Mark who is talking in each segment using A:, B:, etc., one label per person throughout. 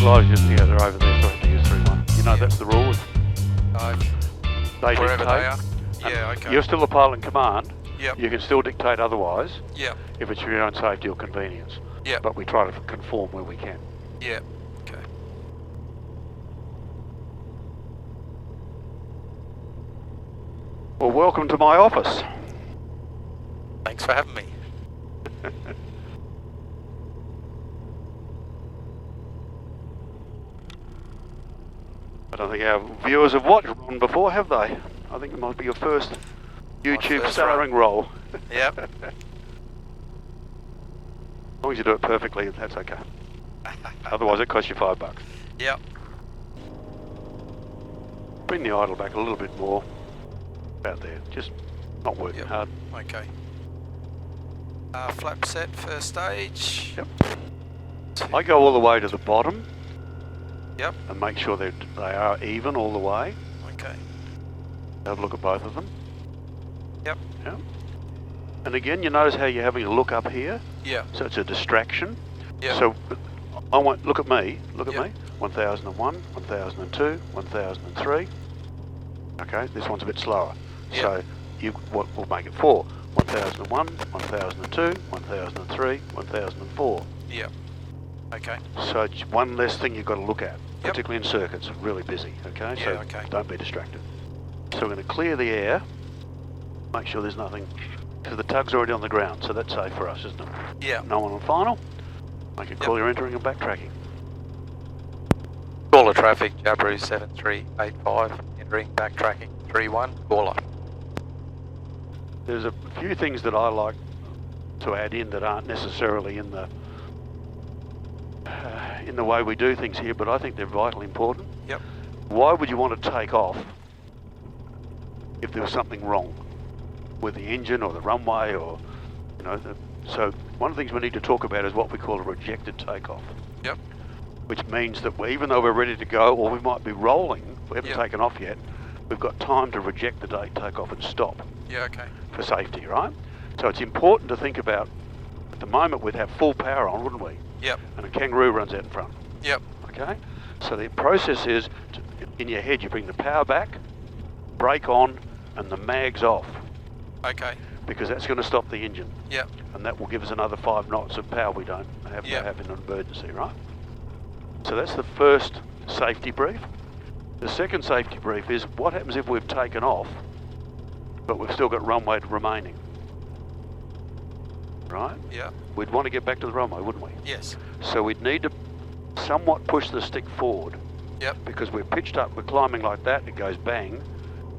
A: fuselage, yeah, they're over there, so I have to use 3-1. You know, that's the rule. They
B: Wherever
A: dictate.
B: they are. Yeah, okay.
A: You're still the pilot in command.
B: Yep.
A: You can still dictate otherwise.
B: Yep.
A: If it's for your own safety or convenience.
B: Yep.
A: But we try to conform where we can.
B: Yep. Okay.
A: Well, welcome to my office.
B: Thanks for having me.
A: I don't think our viewers have watched Ron before, have they? I think it might be your first YouTube starring role.
B: Yep.
A: As long as you do it perfectly, that's okay. Otherwise it costs you $5.
B: Yep.
A: Bring the idle back a little bit more. About there, just not working hard.
B: Okay. Flap set, first stage.
A: Yep. I go all the way to the bottom.
B: Yep.
A: And make sure that they are even all the way.
B: Okay.
A: Have a look at both of them.
B: Yep.
A: Yep. And again, you notice how you're having a look up here?
B: Yeah.
A: So it's a distraction.
B: Yeah.
A: So I want, look at me, look at me. 1001, 1002, 1003. Okay, this one's a bit slower.
B: Yep.
A: So we'll make it 4. 1001, 1002, 1003, 1004.
B: Yep. Okay.
A: So it's one less thing you've got to look at,
B: Yep.
A: particularly in circuits, really busy, okay?
B: Yeah,
A: So
B: okay.
A: don't be distracted. So we're going to clear the air, make sure there's nothing, because the tug's already on the ground, so that's safe for us, isn't it?
B: Yeah.
A: No one on final. Make a call, you're entering and backtracking.
B: Caller traffic, Jabiru 7385, entering, backtracking, 31, caller.
A: There's a few things that I like to add in that aren't necessarily in the way we do things here, but I think they're vitally important.
B: Yep.
A: Why would you want to take off if there was something wrong with the engine or the runway or, you know, so one of the things we need to talk about is what we call a rejected takeoff.
B: Yep.
A: Which means that even though we're ready to go, or we might be rolling, we haven't
B: Yep.
A: taken off yet, we've got time to reject the takeoff and stop.
B: Yeah, okay.
A: For safety, right? So it's important to think about, at the moment we'd have full power on, wouldn't we?
B: Yep.
A: And a kangaroo runs out in front.
B: Yep.
A: Okay? So the process is, in your head you bring the power back, brake on, and the mag's off.
B: Okay.
A: Because that's going to stop the engine.
B: Yep.
A: And that will give us another 5 knots of power we don't have to have in an emergency, right? So that's the first safety brief. The second safety brief is, what happens if we've taken off, but we've still got runway remaining? Right?
B: Yeah.
A: We'd want to get back to the runway, wouldn't we?
B: Yes.
A: So we'd need to somewhat push the stick forward.
B: Yep.
A: Because we're pitched up, we're climbing like that, it goes bang.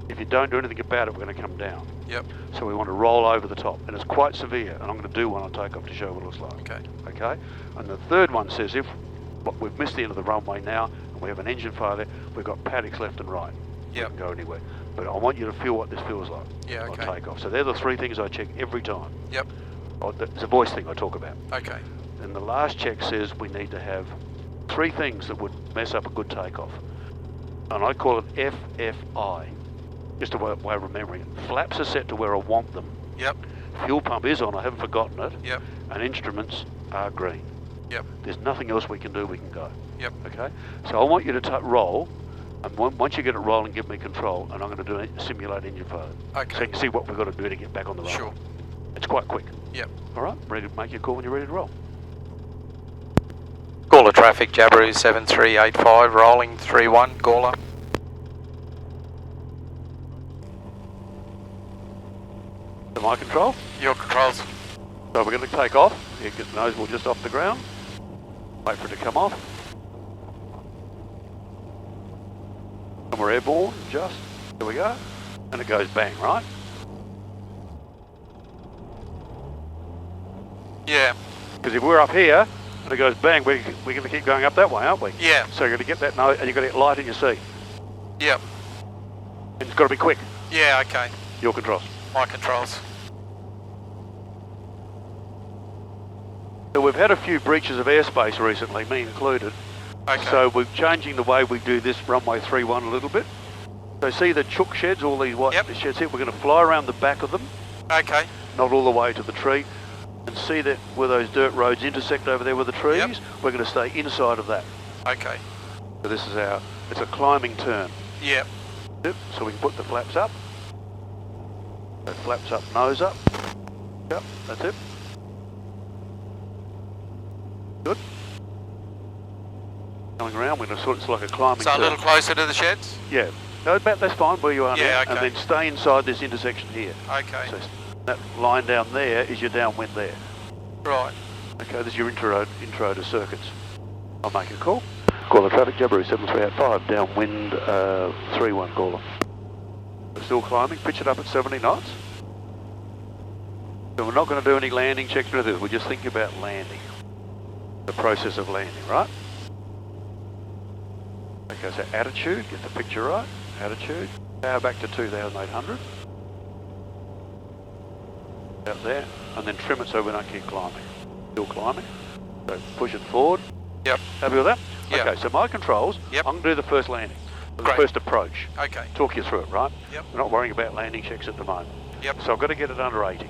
A: If you don't do anything about it, we're going to come down.
B: Yep.
A: So we want to roll over the top, and it's quite severe, and I'm going to do one on takeoff to show what it looks like.
B: Okay.
A: Okay? And the third one says if we've missed the end of the runway now, and we have an engine failure, we've got paddocks left and right.
B: Yep.
A: We can go anywhere. But I want you to feel what this feels like
B: Yeah, okay.
A: on takeoff. So they're the 3 things I check every time.
B: Yep.
A: It's a voice thing I talk about.
B: Okay.
A: And the last check says we need to have 3 things that would mess up a good takeoff. And I call it FFI. Just a way of remembering it. Flaps are set to where I want them.
B: Yep.
A: Fuel pump is on, I haven't forgotten it.
B: Yep.
A: And instruments are green.
B: Yep.
A: There's nothing else we can do, we can go.
B: Yep.
A: Okay? So I want you to roll, and once you get it rolling, give me control, and I'm going to do a simulate engine failure.
B: Okay.
A: So you can see what we've got to do to get back on the runway.
B: Sure.
A: It's quite quick.
B: Yep.
A: All right? Ready to make your call when you're ready to roll.
B: Caller traffic, Jabiru 7385, rolling 31, caller.
A: To my control.
B: Your controls.
A: So we're going to take off. You get the nose wheel just off the ground. Wait for it to come off. And we're airborne, just. There we go. And it goes bang, right?
B: Yeah.
A: Because if we're up here and it goes bang, we're going to keep going up that way, aren't we?
B: Yeah.
A: So you're going to get that nose, and you've got to get light in your seat.
B: Yep.
A: And it's got to be quick.
B: Yeah, okay.
A: Your controls.
B: My controls.
A: So we've had a few breaches of airspace recently, me included.
B: Okay.
A: So we're changing the way we do this runway 31 a little bit. So see the chook sheds, all these white sheds here, we're going to fly around the back of them.
B: Okay.
A: Not all the way to the tree. And see that where those dirt roads intersect over there with the trees,
B: Yep.
A: we're going to stay inside of that.
B: Okay.
A: So this is it's a climbing turn.
B: Yep.
A: Yep. So we can put the flaps up. So flaps up, nose up. Yep, that's it. Good. Coming around, we're going to sort it's like a climbing
B: So
A: turn.
B: a little closer to the sheds?
A: Yeah. No, about that's fine where you are
B: Yeah,
A: now.
B: okay.
A: And then stay inside this intersection here.
B: Okay.
A: So that line down there is your downwind there.
B: Right.
A: Okay, this is your intro to circuits. I'll make a call. Caller traffic, Jabiru 7385, downwind 31 caller. We're still climbing, pitch it up at 70 knots. So we're not going to do any landing checks or anything, we're just thinking about landing. The process of landing, right? Okay, so attitude, get the picture right. Attitude, power back to 2,800. Out there, and then trim it so we don't keep climbing. Still climbing. So push it forward.
B: Yep.
A: Happy with that?
B: Yep.
A: Okay, so my controls,
B: Yep.
A: I'm going to do the first landing. The
B: Great.
A: first approach.
B: Okay.
A: Talk you through it, right?
B: Yep.
A: We're not worrying about landing checks at the moment.
B: Yep.
A: So I've got to get it under 80.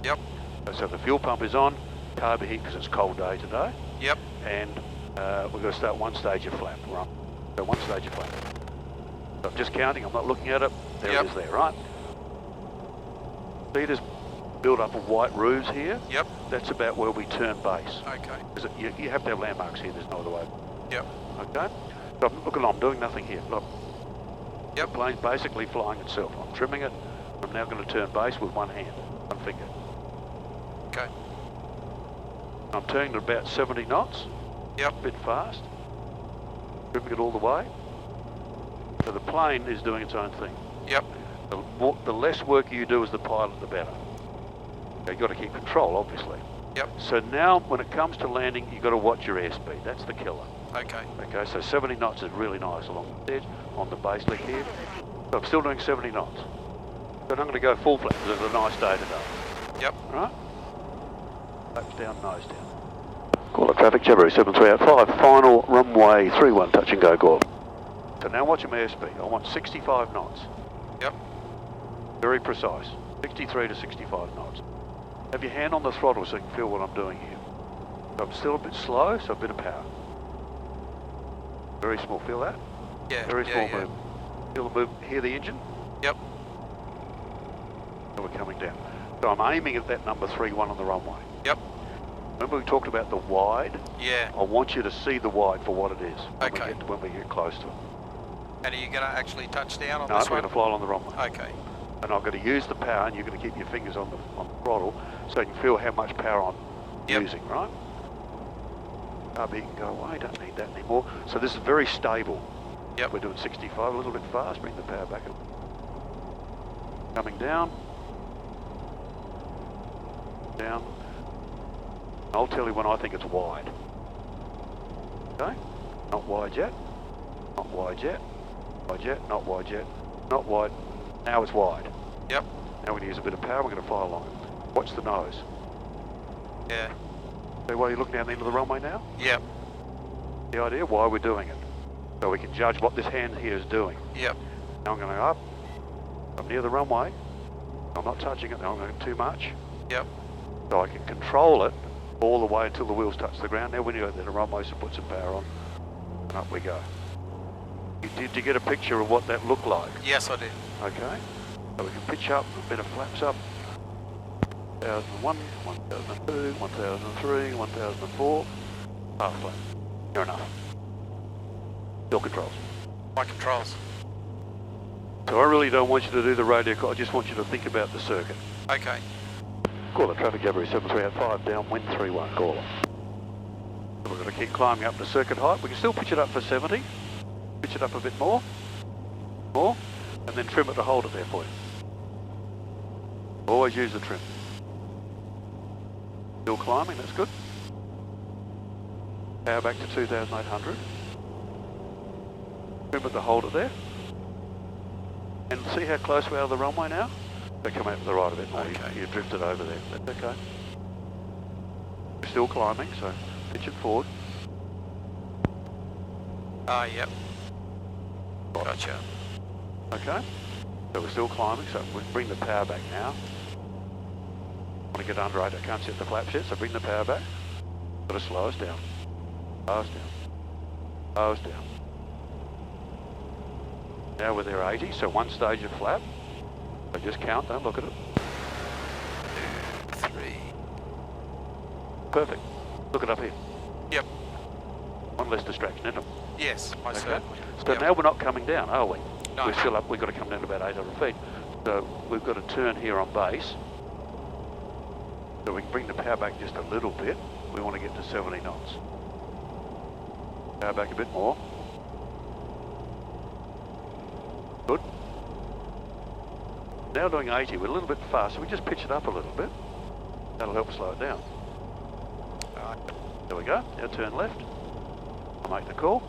B: Yep.
A: So the fuel pump is on, carb heat because it's a cold day today.
B: Yep.
A: And we're going to start one stage of flap. Right? So one stage of flap. So I'm just counting, I'm not looking at it. There
B: Yep.
A: it is there, right? See this build up of white roofs here?
B: Yep.
A: That's about where we turn base.
B: Okay.
A: Because you have to have landmarks here, there's no other way.
B: Yep.
A: Okay? So look at I'm doing nothing here. Look.
B: Yep.
A: The plane's basically flying itself. I'm trimming it. I'm now going to turn base with one hand, one finger.
B: Okay.
A: I'm turning at about 70 knots.
B: Yep.
A: A bit fast. Trimming it all the way. So the plane is doing its own thing.
B: Yep.
A: The less work you do as the pilot, the better. Okay, you've got to keep control, obviously.
B: Yep.
A: So now, when it comes to landing, you've got to watch your airspeed. That's the killer.
B: Okay.
A: Okay, so 70 knots is really nice along the edge, on the base leg here. So I'm still doing 70 knots. But I'm going to go full flap because it's a nice day today.
B: Yep.
A: All right? Flaps down, nose down. Caller traffic, Jabiru 7385, final runway 31, touch and go, call. So now watch my airspeed. I want 65 knots.
B: Yep.
A: Very precise. 63 to 65 knots. Have your hand on the throttle so you can feel what I'm doing here. So I'm still a bit slow, so a bit of power. Very small, feel that?
B: Yeah.
A: Very small
B: yeah.
A: movement. Feel the movement, hear the engine?
B: Yep.
A: So we're coming down. So I'm aiming at that number 31 on the runway.
B: Yep.
A: Remember we talked about the wide?
B: Yeah.
A: I want you to see the wide for what it is
B: Okay.
A: when we get close to it.
B: And are you going to actually touch down on
A: No,
B: this
A: we're
B: one?
A: going to fly along the runway.
B: Okay.
A: And I've got to use the power, and you're going to keep your fingers on the throttle so you can feel how much power I'm
B: Yep.
A: using, right? RB can go away, don't need that anymore. So this is very stable.
B: Yep.
A: We're doing 65, a little bit fast, bring the power back up. Coming down. Down. I'll tell you when I think it's wide. Okay? Not wide yet. Not wide yet. Wide yet, not wide yet. Not wide. Now it's wide.
B: Yep.
A: Now we're going to use a bit of power, we're going to fly along it. Watch the nose.
B: Yeah.
A: See why you're looking down the end of the runway now?
B: Yep.
A: The idea why we're doing it. So we can judge what this hand here is doing.
B: Yep.
A: Now I'm going to go up. I'm near the runway. I'm not touching it now, I'm going too much.
B: Yep.
A: So I can control it all the way until the wheels touch the ground. Now when you go to the runway, so put some power on. And up we go. Did you get a picture of what that looked like?
B: Yes, I did.
A: Okay. So we can pitch up, a bit of flaps up. 1001, 1002, 1003, 1004. Half flap. Fair enough. Still controls.
B: My controls.
A: So I really don't want you to do the radio call, I just want you to think about the circuit.
B: Okay.
A: Caller traffic, Jabiru 7385, downwind 31, caller. So we're going to keep climbing up to circuit height. We can still pitch it up for 70. Pitch it up a bit more. More. And then trim it to hold it there for you. Always use the trim. Still climbing, that's good. Power back to 2,800. Trim it to hold it there. And see how close we are to the runway now? They come out to the right a bit more.
B: Okay.
A: You drifted over there. That's okay. We're still climbing, so pitch it forward.
B: Yep. Gotcha.
A: Okay. So we're still climbing, so we bring the power back now. I want to get under 8, I can't set the flaps yet, so bring the power back. Got to slow us down. Slow us down. Nose down. Now we're there 80, so one stage of flap. So just count, don't look at it.
B: 2, 3.
A: Perfect. Look it up here.
B: Yep.
A: One less distraction, isn't it?
B: Yes, most certainly.
A: So
B: Yep.
A: now we're not coming down, are we?
B: No.
A: We're still up, we've got to come down to about 800 feet. So we've got to turn here on base. So we can bring the power back just a little bit. We want to get to 70 knots. Power back a bit more. Good. Now doing 80, we're a little bit fast, so we just pitch it up a little bit. That'll help slow it down. There we go. Now turn left. I'll make the call.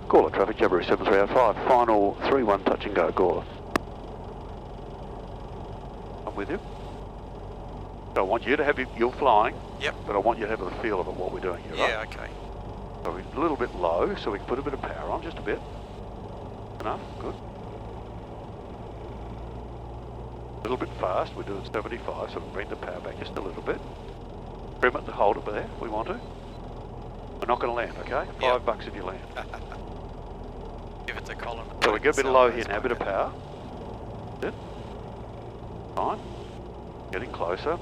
A: Caller, traffic Jabiru 7385. Final 3-1 touch and go, caller. I'm with you. So I want you to have you're flying.
B: Yep.
A: But I want you to have a feel of it, what we're doing here, right?
B: Yeah, okay.
A: So we're a little bit low, so we can put a bit of power on, just a bit. Enough, good. A little bit fast, we're doing 75, so we can bring the power back just a little bit. Trim it to hold it there, if we want to. We're not going to land, okay? $5 if you land.
B: Give it to Colin.
A: So we get a bit low here now, a bit of power. That's it. Fine. Getting closer.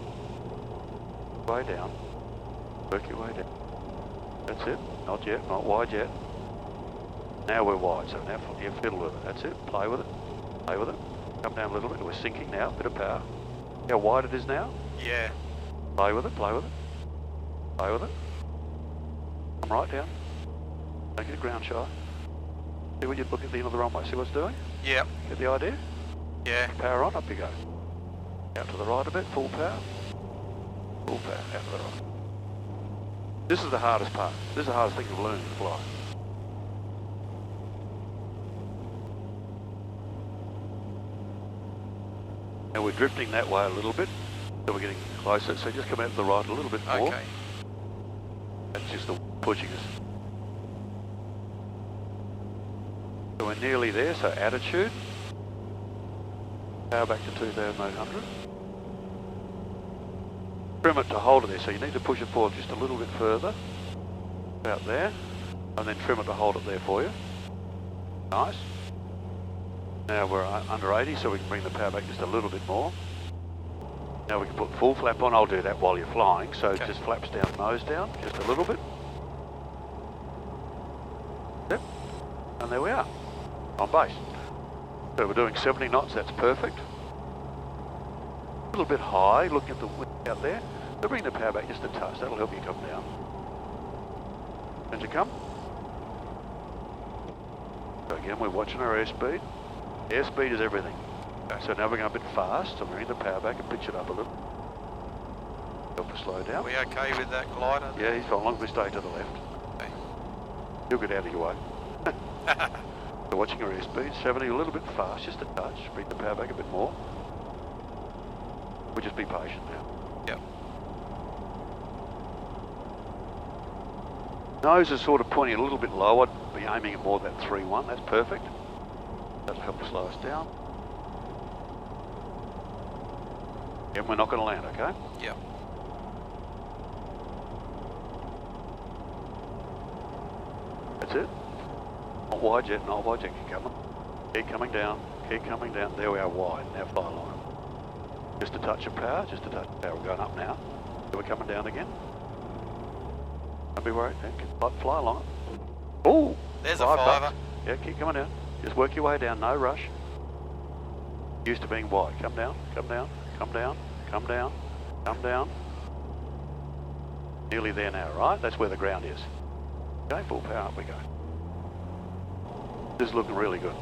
A: Way down. Work your way down. That's it. Not yet, not wide yet. Now we're wide, so now you fiddle with it. That's it. Play with it. Play with it. Come down a little bit. We're sinking now. Bit of power. How wide it is now?
B: Yeah.
A: Play with it. Play with it. Play with it. Come right down. Don't get a ground shy. See when you look at the end of the runway. See what's doing?
B: Yep.
A: Get the idea?
B: Yeah.
A: Power on. Up you go. Out to the right a bit. Full power. Full power. Out to the right. This is the hardest part. This is the hardest thing of learning to fly. And we're drifting that way a little bit, so we're getting closer. So just come out to the right a little bit more.
B: Okay.
A: That's just the pushing us. So we're nearly there, so attitude. Power back to 2,800. Trim it to hold it there, so you need to push it forward just a little bit further. About there. And then trim it to hold it there for you. Nice. Now we're under 80, so we can bring the power back just a little bit more. Now we can put full flap on. I'll do that while you're flying, so
B: Okay.
A: just flaps down, nose down, just a little bit. Yep. And there we are, on base. So we're doing 70 knots, that's perfect. A little bit high, looking at the wind out there. So bring the power back just a touch, that'll help you come down. And you come. So again, we're watching our airspeed. Airspeed is everything. Okay, so now we're going a bit fast, so bring the power back and pitch it up a little. Help us slow down.
B: Are we okay with that glider?
A: Yeah, he's fine, as long as we stay to the left.
B: Okay.
A: He'll get out of your way. So watching our airspeed, 70, a little bit fast, just a touch. Bring the power back a bit more. We'll just be patient now.
B: Yep.
A: Nose is sort of pointing a little bit low. I'd be aiming at more than 3-1, that's perfect. That'll help slow us down. And we're not going to land, okay?
B: Yep.
A: That's it. Not wide yet, not wide yet. Keep coming. Keep coming down. Keep coming down. There we are, wide. Now fly line. Just a touch of power, just a touch of power. We're going up now. So we're coming down again. Don't be worried. Fly along. Oh!
B: There's a
A: $5.
B: fiver.
A: Yeah, keep coming down. Just work your way down, no rush. Used to being wide. Come down, come down, come down, come down, come down. Nearly there now, right? That's where the ground is. Okay, full power, up we go. This is looking really good.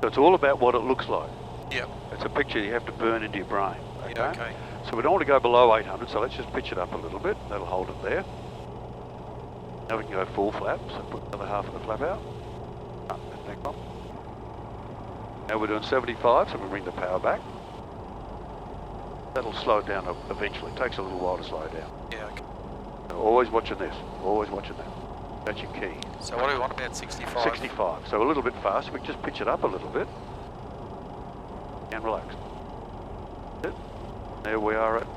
A: So it's all about what it looks like.
B: Yep.
A: It's a picture you have to burn into your brain. Okay?
B: Yeah, okay.
A: So we don't want to go below 800, so let's just pitch it up a little bit. That'll hold it there. Now we can go full flap, so put the other half of the flap out. Next one. Now we're doing 75, so we bring the power back. That'll slow it down eventually. It takes a little while to slow down.
B: Yeah, okay.
A: So always watching this, always watching that. That's your key.
B: So what do we want, about 65?
A: 65, so a little bit faster. We can just pitch it up a little bit. And relax. That's it. There we are at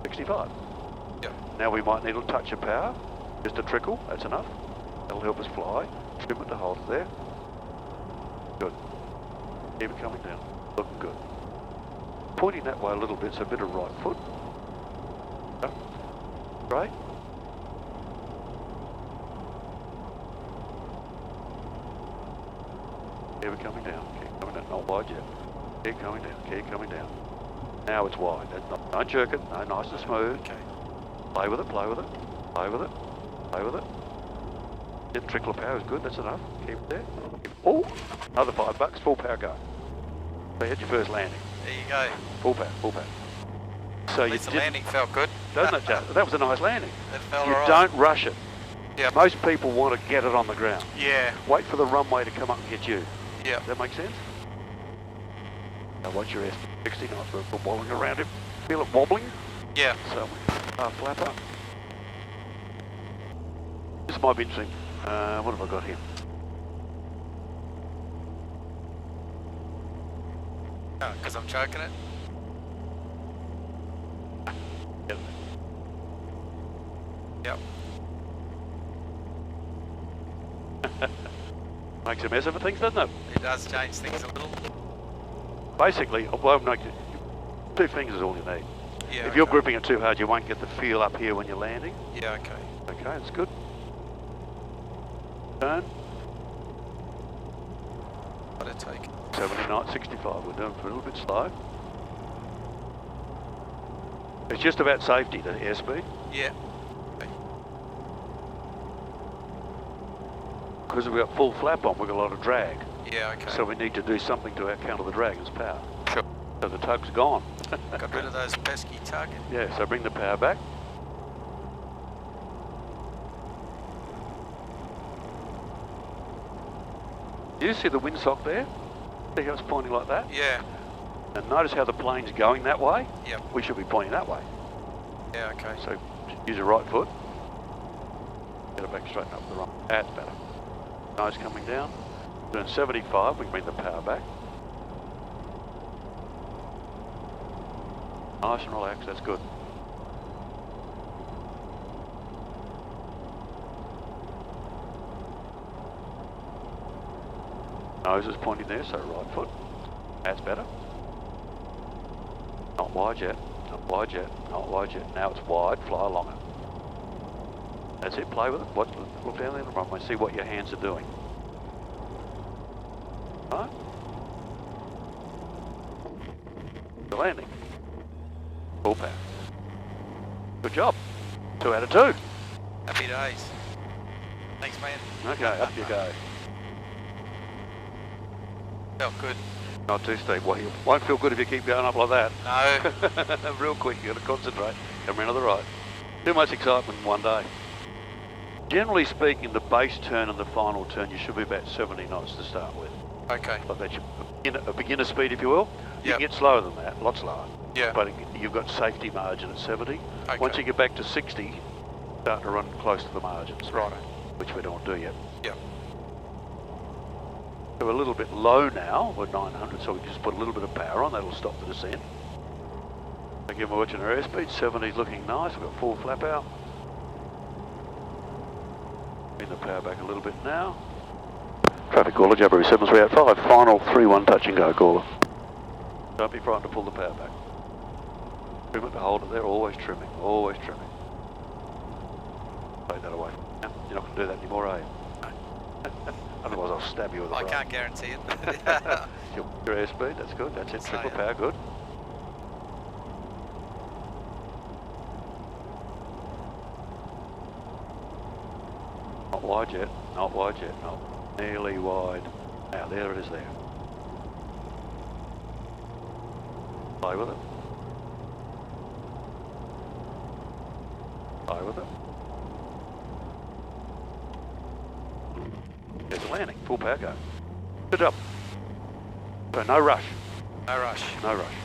A: 65.
B: Yep.
A: Now we might need a touch of power. Just a trickle, that's enough. That'll help us fly. Trim it to hold it there. Good. Keep it coming down. Looking good. Pointing that way a little bit, so a bit of right foot. Great. Keep it coming down. Keep coming down. Not wide yet. Keep coming down. Keep coming down. Now it's wide. Don't jerk it. No, nice and smooth.
B: Okay.
A: Play with it. Play with it. Play with it. Play with it. Get trickle of power is good. That's enough. Keep it there. Oh, another $5. Full power go. So hit your first landing.
B: There you go.
A: Full power. Full power. So
B: At least the landing felt good.
A: Doesn't it, Joe? That was a nice landing.
B: That felt
A: You
B: alright.
A: don't rush it.
B: Yeah.
A: Most people want to get it on the ground.
B: Yeah.
A: Wait for the runway to come up and get you.
B: Yeah.
A: Does that make sense? Now watch your S60 knots. We're wobbling around it. Feel it wobbling?
B: Yeah.
A: So, flapper. This might be interesting. What have I got here?
B: Oh, because I'm choking it?
A: Yep.
B: Yep.
A: Makes a mess of things, doesn't it?
B: It does change things a little.
A: Basically, well, no, 2 fingers is all you need.
B: Yeah.
A: If you're
B: okay.
A: gripping it too hard, you won't get the feel up here when you're landing.
B: Yeah, okay.
A: Okay, that's good. Turn.
B: What did it take?
A: 79, 65. We're doing it a little bit slow. It's just about safety, the airspeed.
B: Yeah. Okay.
A: Because we've got full flap on, we've got a lot of drag.
B: Yeah, okay.
A: So we need to do something to counter the drag as power.
B: Sure.
A: So the tug's gone.
B: Got rid of those pesky tug.
A: Yeah, so bring the power back. Do you see the windsock there? See how it's pointing like that?
B: Yeah.
A: And notice how the plane's going that way?
B: Yep.
A: We should be pointing that way.
B: Yeah, okay.
A: So use your right foot. Get it back straight up the wrong. That's better. Nose coming down. Doing 75, we can bring the power back. Nice and relaxed, that's good. Nose is pointing there, so right foot. That's better. Not wide yet, not wide yet, not wide yet. Now it's wide, fly along it. That's it, play with it. Look down there in the runway, see what your hands are doing. Right? The landing. Full power. Good job. 2 out of 2.
B: Happy days. Thanks, man.
A: Okay, up you go.
B: Felt good.
A: Not too steep. Well, you won't feel good if you keep going up like that.
B: No.
A: Real quick, you got to concentrate. Come around to the right. Too much excitement in one day. Generally speaking, the base turn and the final turn, you should be about 70 knots to start with.
B: Okay.
A: Like that's a beginner speed, if you will. You
B: Yep.
A: can get slower than that, a lot slower.
B: Yeah.
A: But you've got safety margin at 70.
B: Okay.
A: Once you get back to 60, start to run close to the margins.
B: Right.
A: Which we don't do yet.
B: Yep.
A: So we're a little bit low now, we're 900, so we just put a little bit of power on, that'll stop the descent. Again, we're watching our airspeed, 70's looking nice, we've got full flap out. Bring the power back a little bit now. Traffic caller, Jabiru 7385, final 3-1 touch and go caller. Don't be frightened to pull the power back. Trim it to hold it there, always trimming, always trimming. Take that away. You're not going to do that anymore, are you? Otherwise I'll stab you with a
B: I
A: brush.
B: can't guarantee it.
A: Your airspeed, that's good, that's it,
B: So,
A: triple
B: yeah.
A: power, good. Not wide yet, not wide yet, not nearly wide. Now there it is there. Play with it. Play with it. There's the landing, full power go. Good job. So no rush,
B: No rush.
A: no rush.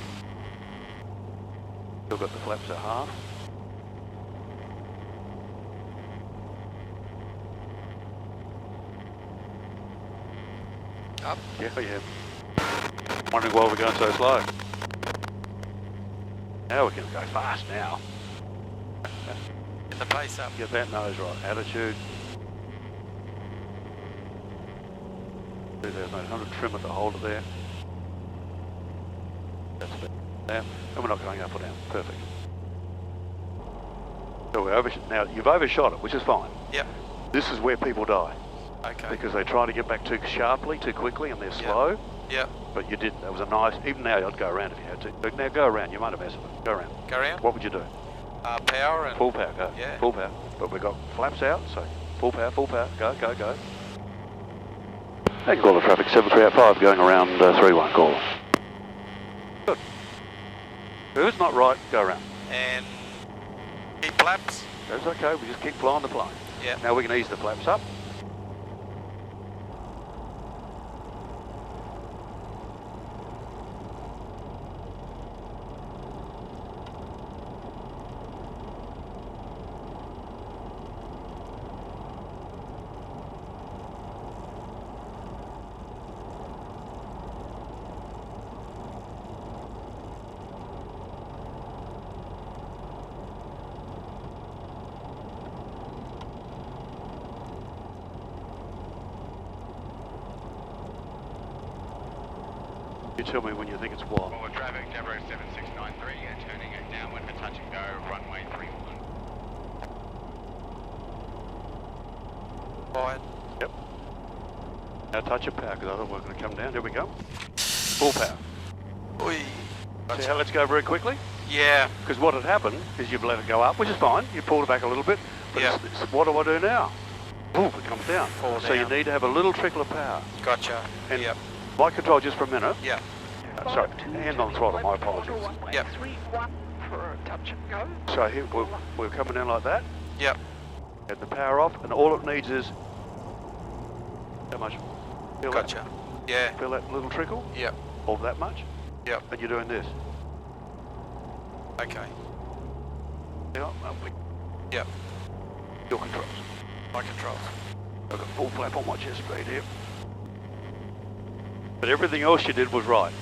A: Still got the flaps at half.
B: Up.
A: Yeah, yeah. Wondering why we're going so slow. Now we can go fast now.
B: Get the pace up.
A: Get that nose right. Attitude. 2,800, trim it to hold it there. That's it. Now, and we're not going up or down. Perfect. So we're now you've overshot it, which is fine.
B: Yep.
A: This is where people die.
B: Okay.
A: Because they try to get back too sharply, too quickly, and they're slow.
B: Yep.
A: But you didn't. That was a nice. Even now, I'd go around if you had to. But now go around. You might have messed with it. Go around.
B: Go around?
A: What would you do?
B: Power and...
A: Full power. Go.
B: Yeah.
A: Full power. But we've got flaps out, so full power. Full power. Go. Go. Go. They can call the traffic 7385 going around 31. Call. Good. Who's not right? Go around.
B: And keep flaps.
A: That's okay. We just keep flying the plane.
B: Yeah.
A: Now we can ease the flaps up. You tell me when you think it's wild.
C: Forward traffic, Jabiru 7693, turning it downwind for touch and go, runway 31.
B: Quiet.
A: Yep. Now touch of power, because otherwise we're going to come down. Here we go. Full power.
B: Oi.
A: See how let's go very quickly?
B: Yeah.
A: Because what had happened is you've let it go up, which is fine. You pulled it back a little bit. But
B: Yeah.
A: what do I do now? Poof, it comes down.
B: Fall
A: So you
B: down.
A: need to have a little trickle of power.
B: Gotcha.
A: And
B: Yep.
A: Light control just for a minute.
B: Yep.
A: Sorry, hand on throttle, my apologies.
B: Yep.
D: 31 for a touch and go.
A: So here, we're coming down like that.
B: Yep.
A: Get the power off, and all it needs is... How much? Feel
B: Gotcha. Yeah.
A: That? Feel that little trickle?
B: Yep.
A: All that much?
B: Yep.
A: And you're doing this.
B: Okay.
A: Yeah,
B: Yep.
A: your controls.
B: My controls.
A: I've got full flap on my chest speed here. But everything else you did was right.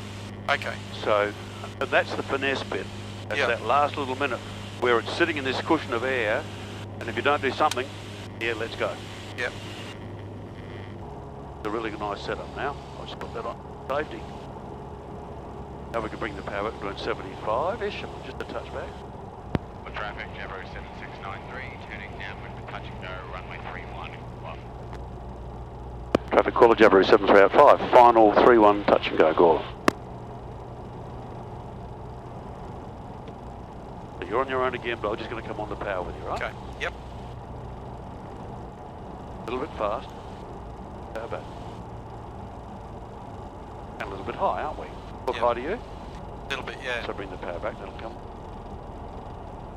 B: Okay.
A: So that's the finesse bit. That's
B: Yeah.
A: that last little minute where it's sitting in this cushion of air, and if you don't do something, yeah, let's go.
B: Yep.
A: It's a really nice setup now. I'll just put that on safety. Now we can bring the power up to 75-ish, just a touch back.
C: Forward traffic, Jabiru 7693, turning downwind for touch and go, runway 31.
A: Traffic caller Jabiru 7385, final 31 touch and go, Gawler. So you're on your own again, but I'm just going to come on the power with you, right?
B: Okay. Yep.
A: A little bit fast. How about? And a little bit high, aren't we? Look
B: Yep.
A: high to you?
B: A little bit, yeah.
A: So bring the power back, that'll come.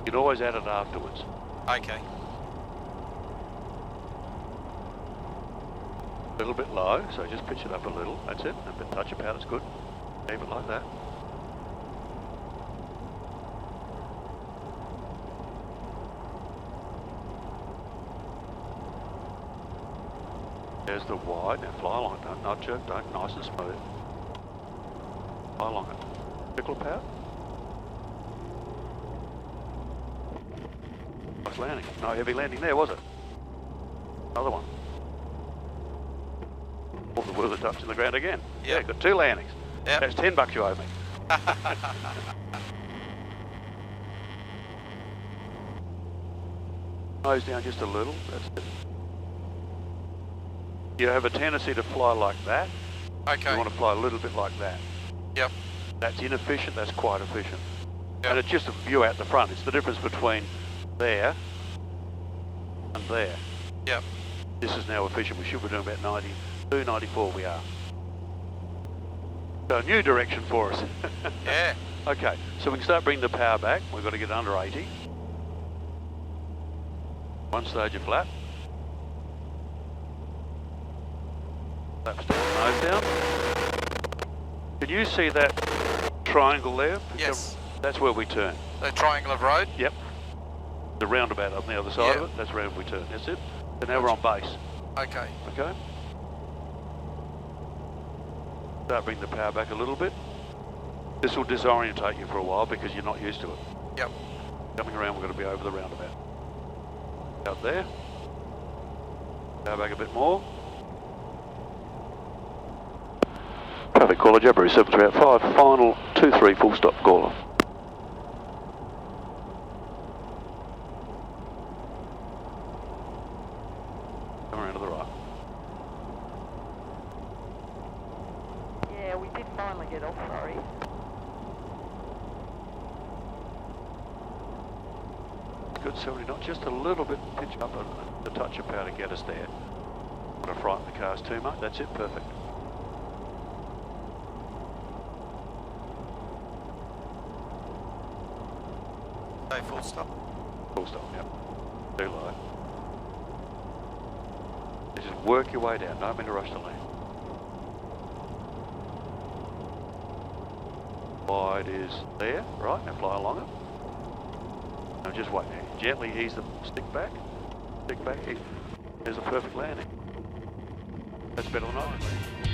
A: You'd always add it afterwards.
B: Okay.
A: A little bit low, so just pitch it up a little. That's it. A bit touch of power, that's good. Leave it like that. There's the wide. Now fly along it. Don't not jerk. Don't. Nice and smooth. Fly along it. Trickle of power. Nice landing. No heavy landing there, was it? Another one. All the wheel that touched in the ground again.
B: Yep.
A: Yeah, got 2 landings.
B: Yep.
A: That's $10 you owe me. Nose down just a little. That's it. You have a tendency to fly like that.
B: Okay.
A: You want to fly a little bit like that.
B: Yep.
A: That's inefficient. That's quite efficient.
B: Yep.
A: And it's just a view out the front. It's the difference between there and there.
B: Yep.
A: This is now efficient. We should be doing about 92, 94 we are. So a new direction for us.
B: Yeah.
A: Okay, so we can start bringing the power back. We've got to get under 80. One stage of flap. Flaps down, nose down. Can you see that triangle there?
B: Yes.
A: That's where we turn.
B: The triangle of road?
A: Yep. The roundabout on the other side
B: Yeah.
A: of it, that's where we turn. That's it. So now we're on base.
B: Okay.
A: Okay? Start bringing the power back a little bit. This will disorientate you for a while because you're not used to it.
B: Yep.
A: Coming around, we're going to be over the roundabout. Out there. Go back a bit more. Traffic caller Jabiru 7385, final 23 full stop caller. Come around to the right.
D: Yeah, we did finally get off, sorry.
A: Good 70 knots, just a little bit pitch up and a touch of power to get us there. Don't want to frighten the cars too much, that's it, perfect.
B: Okay, full stop.
A: Full stop, yep. Too low. Just work your way down, don't mean to rush the land. Wide is there, right, now fly along it. Now just wait, gently ease the stick back, there's a perfect landing. That's better than I.